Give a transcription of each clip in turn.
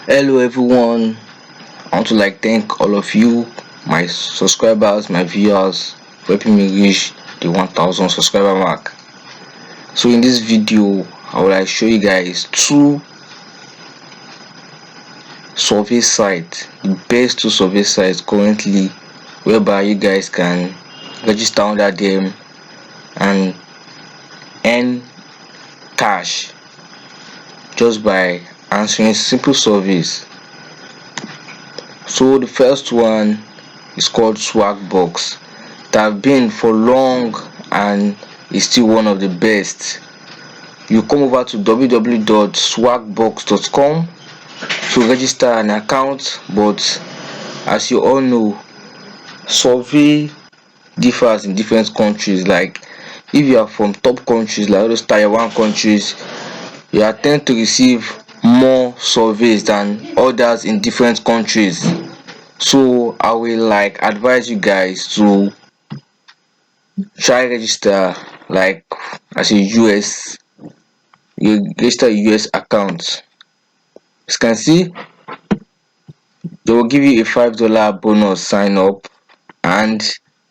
Hello everyone. I want to thank all of you, my subscribers, my viewers, for helping me reach the 1000 subscriber mark. So in this video, I will show you guys two survey sites, the best two survey sites currently, whereby you guys can register under them and earn cash just by answering simple surveys. So the first one is called Swagbucks. That have been for long and is still one of the best. You come over to www.swagbucks.com to register an account, but as you all know, survey differs in different countries. Like if you are from top countries like all those tier 1 countries, you tend to receive more surveys than others in different countries. So I will advise you guys to try register as a US. You register a US account. As you can see, they will give you a $5 bonus sign up, and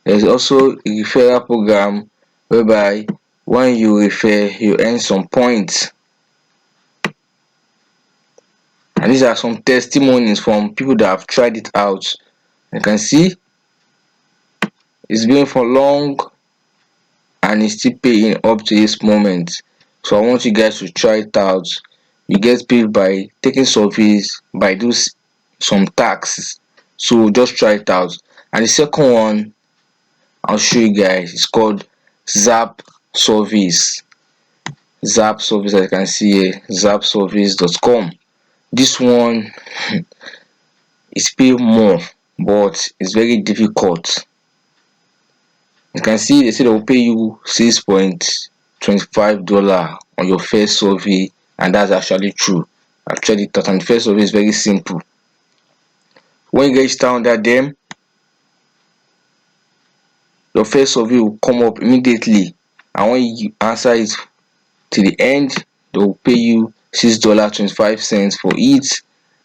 there's also a referral program whereby when you refer you earn some points. And these are some testimonies from people that have tried it out. You can see it's been for long and it's still paying up to this moment. So I want you guys to try it out. You get paid by taking surveys, by those some taxes. So just try it out. And the second one I'll show you guys is called Zap Service. Zap Service, as you can see here, zapservice.com. This one is pay more, but it's very difficult. You can see they say they will pay you $6.25 on your first survey, and that's actually true. I've tried it out, and the first survey is very simple. When you register under them, your first survey will come up immediately, and when you answer it to the end, they will pay you $6.25 for it.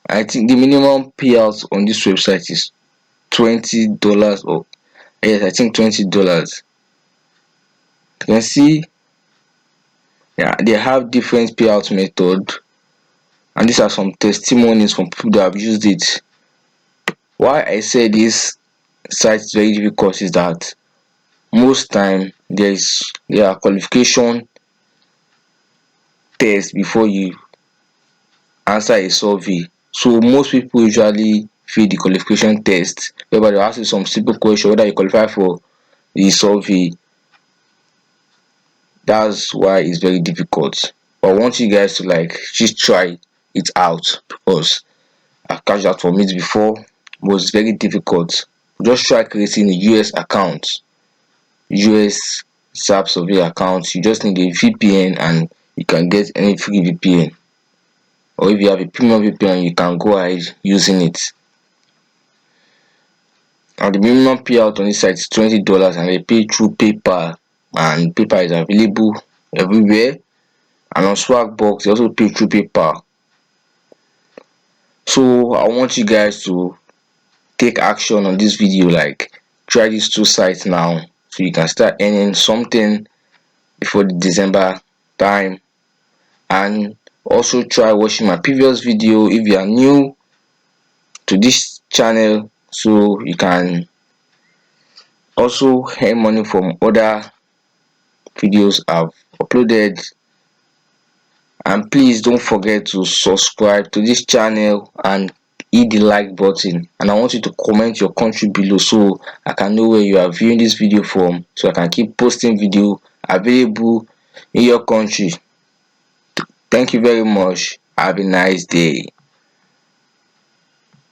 I think the minimum payout on this website is $20, or yes, I think $20. You can see, yeah, they have different payout method, and these are some testimonies from people that have used it. Why I say this site is very difficult is that most time there are qualification tests before you answer a survey. So most people usually fill the qualification test, whereby they ask you some simple question whether you qualify for the survey. That's why it's very difficult. But I want you guys to just try it out, because I've catched that from it before. It was very difficult. Just try creating a US account, US Zap survey account. You just need a VPN, and you can get any free VPN. Or if you have a premium VPN, you can go ahead using it. And the minimum payout on this site is $20, and they pay through PayPal, and PayPal is available everywhere. And on Swagbucks, they also pay through PayPal. So I want you guys to take action on this video. Try these two sites now, so you can start earning something before the December time. And also try watching my previous video if you are new to this channel, so you can also earn money from other videos I've uploaded. And please don't forget to subscribe to this channel and hit the like button. And I want you to comment your country below, so I can know where you are viewing this video from, so I can keep posting video available in your country. Thank you very much. Have a nice day.